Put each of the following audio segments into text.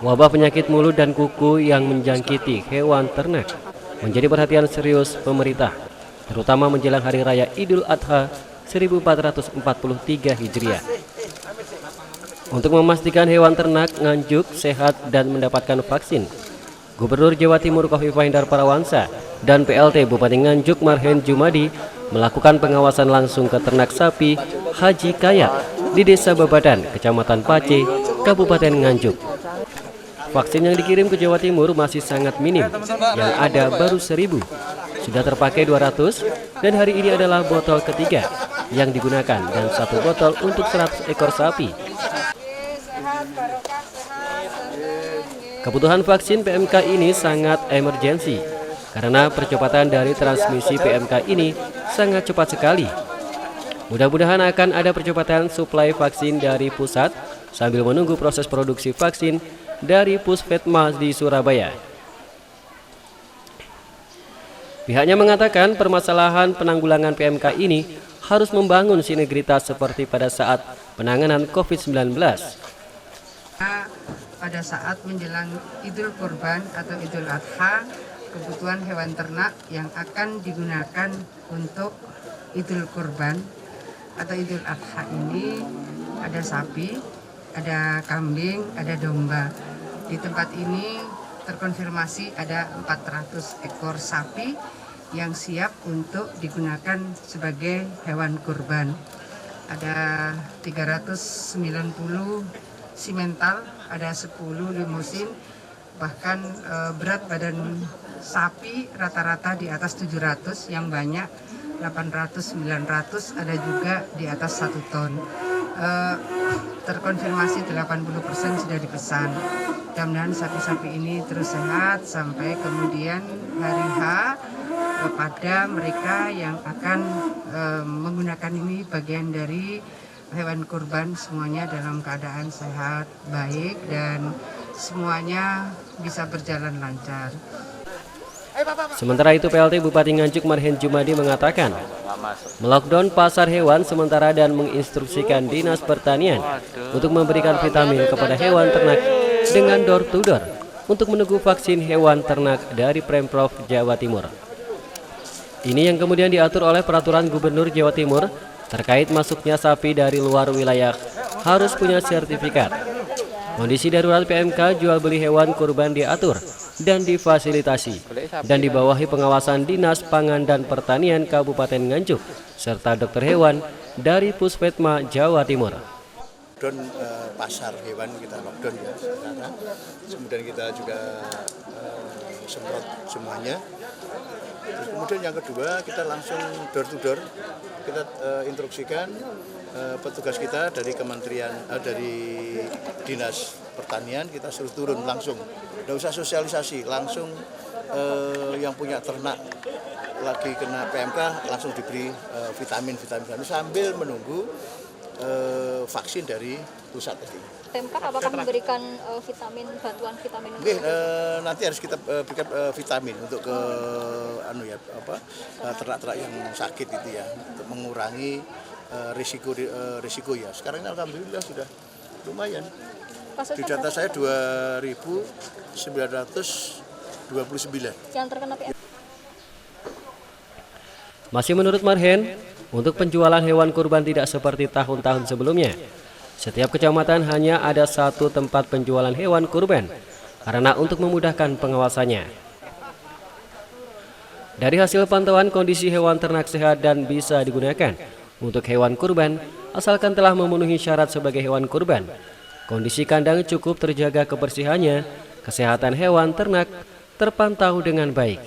Wabah penyakit mulut dan kuku yang menjangkiti hewan ternak menjadi perhatian serius pemerintah, terutama menjelang Hari Raya Idul Adha 1443 Hijriah. Untuk memastikan hewan ternak Nganjuk sehat dan mendapatkan vaksin, Gubernur Jawa Timur Khofifah Indar Parawansa dan PLT Bupati Nganjuk Marhen Jumadi melakukan pengawasan langsung ke ternak sapi Haji Kayat di Desa Babadan, Kecamatan Pace, Kabupaten Nganjuk. Vaksin yang dikirim ke Jawa Timur masih sangat minim, yang ada baru 1.000. Sudah terpakai 200 dan hari ini adalah botol ketiga yang digunakan dan 1 botol untuk 100 ekor sapi. Kebutuhan vaksin PMK ini sangat emergensi karena percepatan dari transmisi PMK ini sangat cepat sekali. Mudah-mudahan akan ada percepatan suplai vaksin dari pusat sambil menunggu proses produksi vaksin dari Puspetma di Surabaya. Pihaknya mengatakan permasalahan penanggulangan PMK ini harus membangun sinergitas seperti pada saat penanganan COVID-19. Pada saat menjelang Idul Kurban atau Idul Adha, kebutuhan hewan ternak yang akan digunakan untuk Idul Kurban atau Idul Adha ini ada sapi, ada kambing, ada domba. Di tempat ini terkonfirmasi ada 400 ekor sapi yang siap untuk digunakan sebagai hewan kurban. Ada 390 simental, ada 10 limusin, bahkan berat badan sapi rata-rata di atas 700, yang banyak 800-900, ada juga di atas 1 ton. Terkonfirmasi 80% sudah dipesan. Mudah-mudahan sapi-sapi ini terus sehat sampai kemudian hari H kepada mereka yang akan menggunakan ini bagian dari hewan kurban, semuanya dalam keadaan sehat, baik, dan semuanya bisa berjalan lancar. Sementara itu PLT Bupati Nganjuk Marhen Jumadi mengatakan melockdown pasar hewan sementara dan menginstruksikan Dinas Pertanian untuk memberikan vitamin kepada hewan ternak dengan door to door untuk menunggu vaksin hewan ternak dari Pemprov Jawa Timur. Ini yang kemudian diatur oleh peraturan Gubernur Jawa Timur terkait masuknya sapi dari luar wilayah harus punya sertifikat. Kondisi darurat PMK jual beli hewan kurban diatur dan difasilitasi dan dibawahi pengawasan Dinas Pangan dan Pertanian Kabupaten Nganjuk serta dokter hewan dari Puspetma Jawa Timur. Lockdown pasar hewan kita lockdown ya sekarang. Kemudian kita juga semprot semuanya. Terus kemudian yang kedua kita langsung door to door, kita instruksikan petugas kita dari kementerian dari Dinas Pertanian, kita suruh turun langsung, nggak usah sosialisasi, langsung yang punya ternak lagi kena PMK langsung diberi vitamin sambil menunggu vaksin dari pusat tadi. PMK apakah memberikan bantuan vitamin? Nanti harus kita berikan vitamin untuk ke ternak-ternak yang sakit itu ya, untuk mengurangi risiko ya. Sekarang ini alhamdulillah sudah lumayan. Di data saya 2.929 yang terkena PMK. Masih menurut Marhen, untuk penjualan hewan kurban tidak seperti tahun-tahun sebelumnya. Setiap kecamatan hanya ada 1 tempat penjualan hewan kurban karena untuk memudahkan pengawasannya. Dari hasil pantauan kondisi hewan ternak sehat dan bisa digunakan untuk hewan kurban asalkan telah memenuhi syarat sebagai hewan kurban. Kondisi kandang cukup terjaga kebersihannya, kesehatan hewan ternak terpantau dengan baik.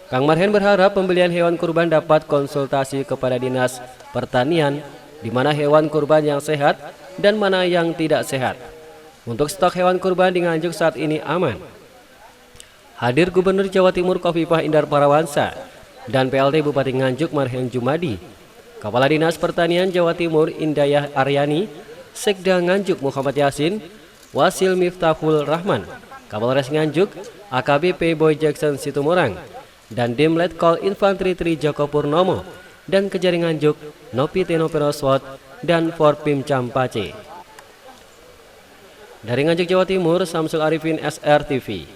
Kang Marhen berharap pembelian hewan kurban dapat konsultasi kepada Dinas Pertanian di mana hewan kurban yang sehat dan mana yang tidak sehat. Untuk stok hewan kurban di Nganjuk saat ini aman. Hadir Gubernur Jawa Timur Khofifah Indar Parawansa dan PLT Bupati Nganjuk Marhen Jumadi, Kepala Dinas Pertanian Jawa Timur Indayah Aryani, Sekda Nganjuk Muhammad Yasin, Wasil Miftahul Rahman, Kapolres Nganjuk AKBP Boy Jackson Situmorang, dan Dim Letkol Infantri Tri Joko Purnomo, dan Kejaring Nganjuk Nopi Teno Peroswot, dan Forpim Campace. Dari Nganjuk, Jawa Timur, Samsul Arifin, SRTV.